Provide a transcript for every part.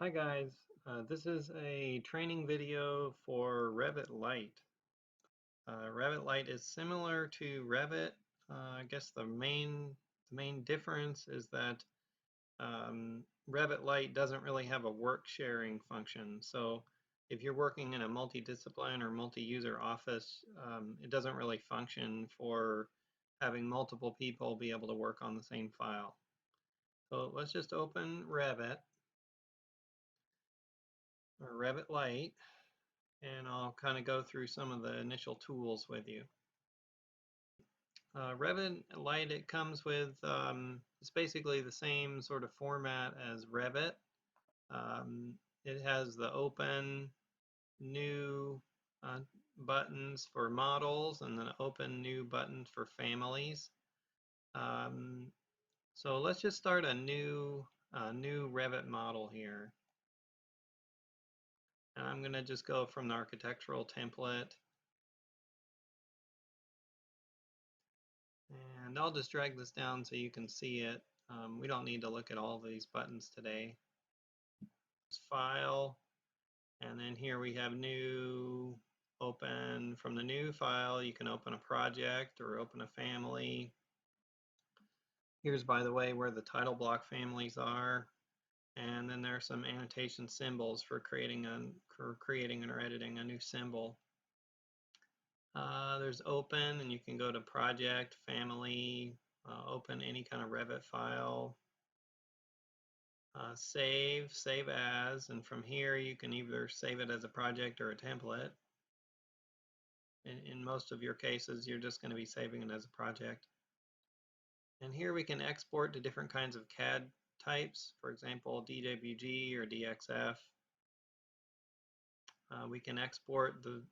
Hi guys, this is a training video for Revit Lite. Revit Lite is similar to Revit. I guess the main difference is that Revit Lite doesn't really have a work sharing function. So if you're working in a multidiscipline or multi-user office, it doesn't really function for having multiple people be able to work on the same file. So let's just open Revit or Revit Lite, and I'll kind of go through some of the initial tools with you. Revit Lite, it comes with, it's basically the same sort of format as Revit. It has the open, new buttons for models, and then open new buttons for families. So let's just start a new Revit model here. And I'm going to just go from the architectural template. And I'll just drag this down so you can see it. We don't need to look at all these buttons today. File, and then here we have new, open. From the new file, you can open a project or open a family. Here's, by the way, where the title block families are. And then there are some annotation symbols for creating or editing a new symbol. There's open, and you can go to project, family, open any kind of Revit file. Save as, and from here you can either save it as a project or a template. In most of your cases, you're just going to be saving it as a project. And here we can export to different kinds of CAD types, for example, DWG or DXF. We can export the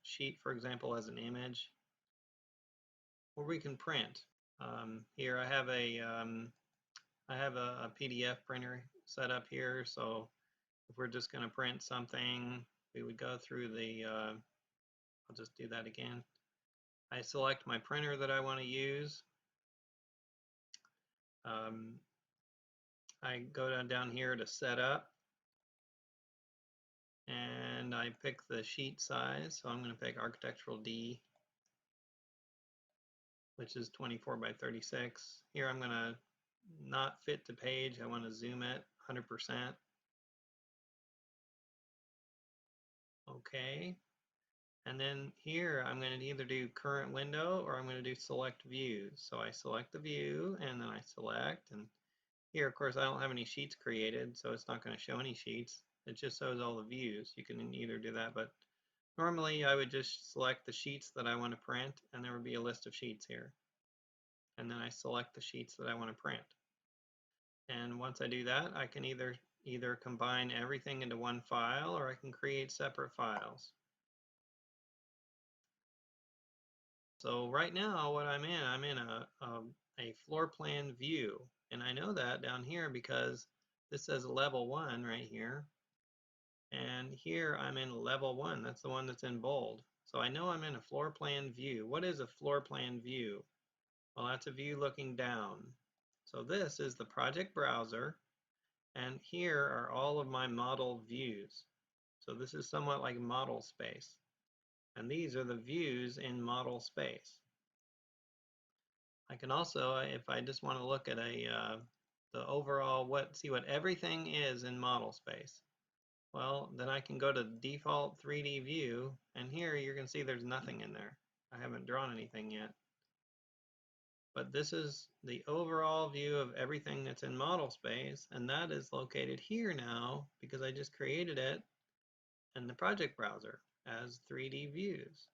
sheet, for example, as an image, or we can print. Here I have a PDF printer set up here, so if we're just going to print something, we would go through I'll just do that again. I select my printer that I want to use. I go down here to setup, and I pick the sheet size. So I'm going to pick Architectural D, which is 24 by 36. Here I'm going to not fit to page. I want to zoom it 100%. Okay. And then here I'm going to either do current window or I'm going to do select view. So I select the view and then I select, and here of course I don't have any sheets created, so it's not going to show any sheets. It just shows all the views. You can either do that, but normally I would just select the sheets that I want to print, and there would be a list of sheets here. And then I select the sheets that I want to print. And once I do that, I can either combine everything into one file, or I can create separate files. So right now what I'm in a floor plan view, and I know that down here because this says level 1 right here, and here I'm in level 1. That's the one that's in bold. So I know I'm in a floor plan view. What is a floor plan view? Well, that's a view looking down. So this is the project browser, and here are all of my model views. So this is somewhat like model space, and these are the views in model space. I can also, if I just want to look at the overall, see what everything is in model space, well, then I can go to default 3D view, and here you can see there's nothing in there. I haven't drawn anything yet. But this is the overall view of everything that's in model space, and that is located here now because I just created it in the project browser as 3D views.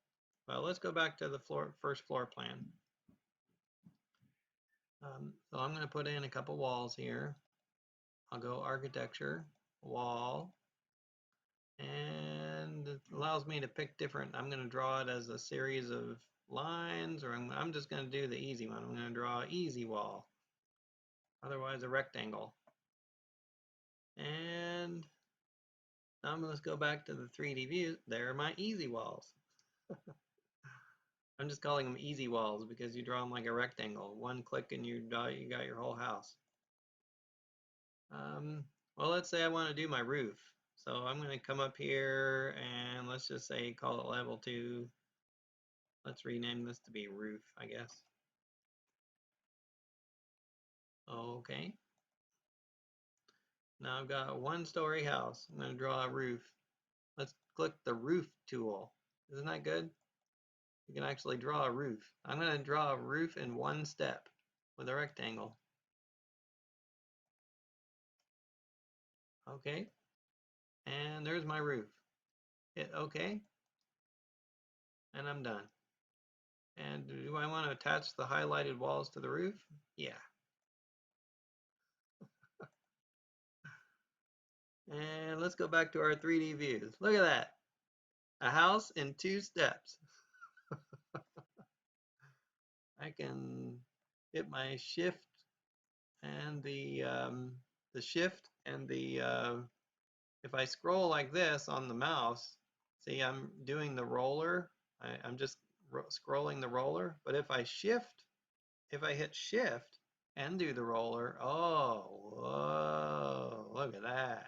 Well, let's go back to the first floor plan. So I'm going to put in a couple walls here. I'll go architecture, wall, and it allows me to pick different. I'm going to draw it as a series of lines, or I'm just going to do the easy one. I'm going to draw an easy wall, otherwise a rectangle. And let's go back to the 3D view. There are my easy walls. I'm just calling them easy walls because you draw them like a rectangle. One click and you got your whole house. Well, let's say I want to do my roof. So I'm going to come up here and let's just say call it level 2. Let's rename this to be roof, I guess. Okay. Now I've got a 1-story house. I'm going to draw a roof. Let's click the roof tool. Isn't that good? You can actually draw a roof. I'm going to draw a roof in 1 step with a rectangle. Okay. And there's my roof. Hit OK. And I'm done. And do I want to attach the highlighted walls to the roof? Yeah. And let's go back to our 3D views. Look at that. A house in 2 steps. I can hit my shift and the shift and if I scroll like this on the mouse, see I'm doing the roller. I'm just scrolling the roller. But if I hit shift and do the roller, oh, whoa, look at that.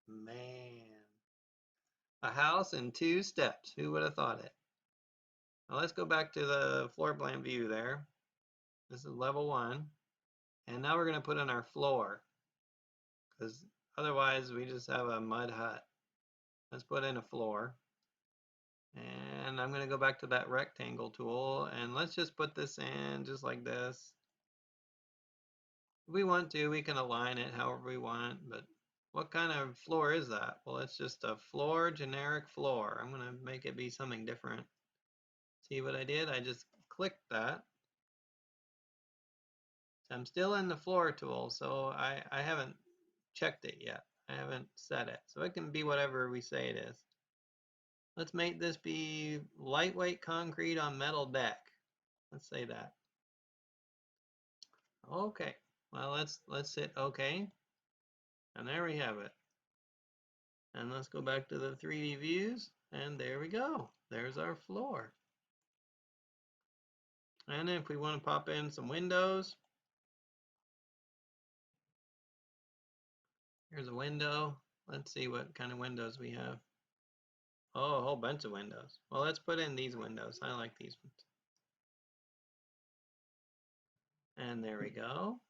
Man. A house in 2 steps. Who would have thought it? Now let's go back to the floor plan view there. This is level 1. And now we're going to put in our floor, because otherwise we just have a mud hut. Let's put in a floor. And I'm going to go back to that rectangle tool, and let's just put this in just like this. If we want to, we can align it however we want, but what kind of floor is that? Well, it's just a floor, generic floor. I'm going to make it be something different. See what I did? I just clicked that. I'm still in the floor tool, so I haven't checked it yet. I haven't set it. So it can be whatever we say it is. Let's make this be lightweight concrete on metal deck. Let's say that. Okay. Well, let's hit OK. And there we have it. And let's go back to the 3D views, and there we go. There's our floor. And if we want to pop in some windows, here's a window. Let's see what kind of windows we have. Oh, a whole bunch of windows. Well, let's put in these windows. I like these ones. And there we go.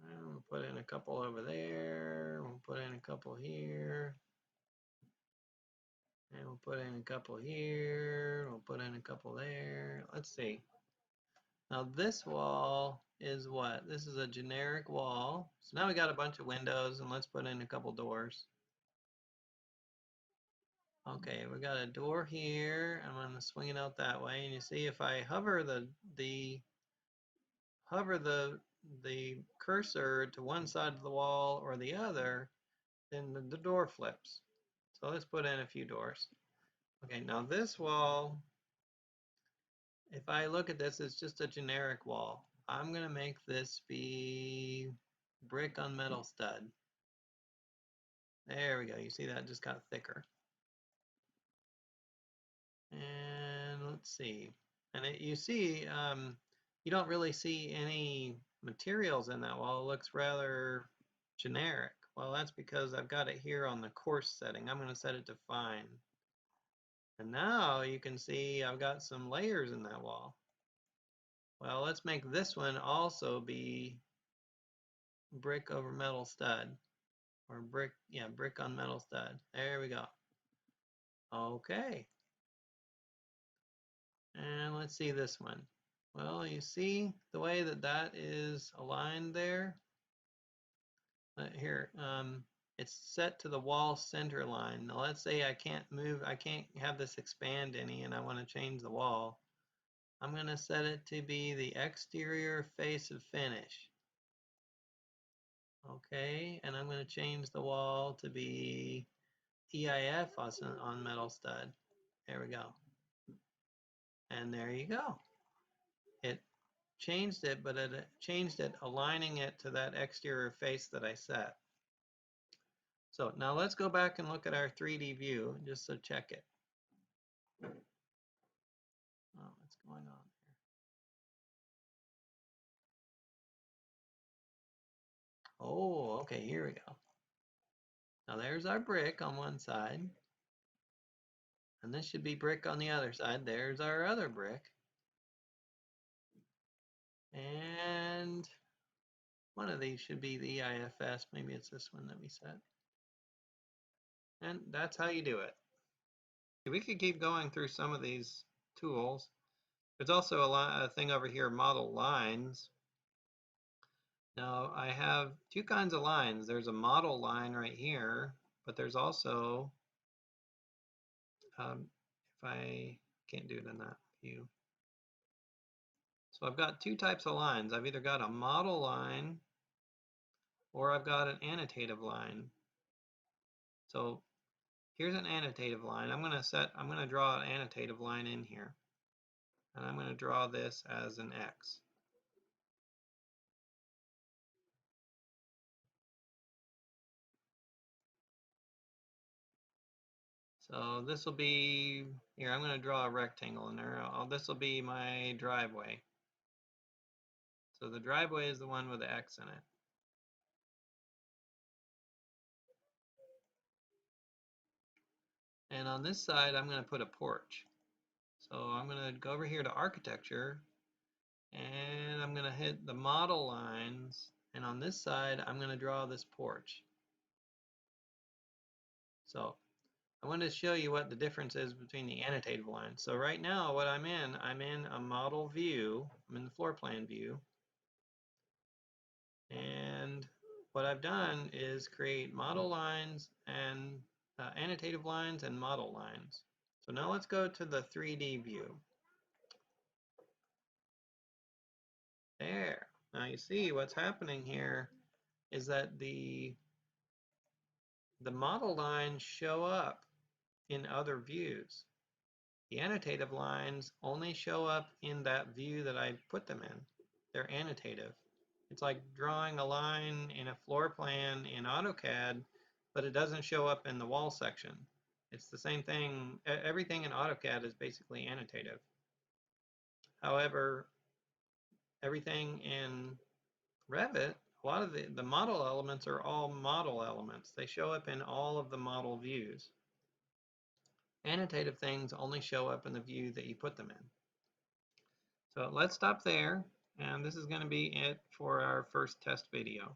And we'll put in a couple over there. We'll put in a couple here. And we'll put in a couple here. We'll put in a couple there. Let's see. Now this wall is what? This is a generic wall. So now we got a bunch of windows, and let's put in a couple doors. Okay, we got a door here. I'm going to swing it out that way, and you see if I hover the cursor to one side of the wall or the other, then the door flips. So let's put in a few doors. Okay, now this wall, if I look at this, it's just a generic wall. I'm going to make this be brick on metal stud. There we go. You see that just got thicker. And let's see. And you see, you don't really see any materials in that wall. It looks rather generic. Well, that's because I've got it here on the coarse setting. I'm going to set it to fine. And now you can see I've got some layers in that wall. Well, let's make this one also be brick over metal stud. Or brick, yeah, brick on metal stud. There we go. Okay. And let's see this one. Well, you see the way that that is aligned there? Here, it's set to the wall center line. Now let's say I can't move, I can't have this expand any, and I want to change the wall. I'm going to set it to be the exterior face of finish. Okay, and I'm going to change the wall to be EIF on metal stud. There we go. And there you go. It changed it, but it changed it aligning it to that exterior face that I set. So now let's go back and look at our 3D view just to check it. Oh, what's going on Oh, okay, here we go. Now there's our brick on one side. And this should be brick on the other side. There's our other brick. And one of these should be the EIFS. Maybe it's this one that we set. And that's how you do it. We could keep going through some of these tools. There's also a thing over here, model lines. Now I have two kinds of lines. There's a model line right here, but there's also, if I can't do it in that view. So I've got two types of lines. I've either got a model line or I've got an annotative line. So here's an annotative line. I'm going to draw an annotative line in here. And I'm going to draw this as an X. So this will be, here I'm going to draw a rectangle in there. This will be my driveway. So the driveway is the one with the X in it. And on this side, I'm going to put a porch. So I'm going to go over here to architecture, and I'm going to hit the model lines. And on this side, I'm going to draw this porch. So I wanted to show you what the difference is between the annotative lines. So right now, what I'm in a model view. I'm in the floor plan view. And what I've done is create model lines and annotative lines and model lines. So now let's go to the 3D view. There. Now you see what's happening here is that the model lines show up in other views. The annotative lines only show up in that view that I put them in. They're annotative. It's like drawing a line in a floor plan in AutoCAD, but it doesn't show up in the wall section. It's the same thing. Everything in AutoCAD is basically annotative. However, everything in Revit, a lot of the model elements are all model elements. They show up in all of the model views. Annotative things only show up in the view that you put them in. So let's stop there, and this is going to be it for our first test video.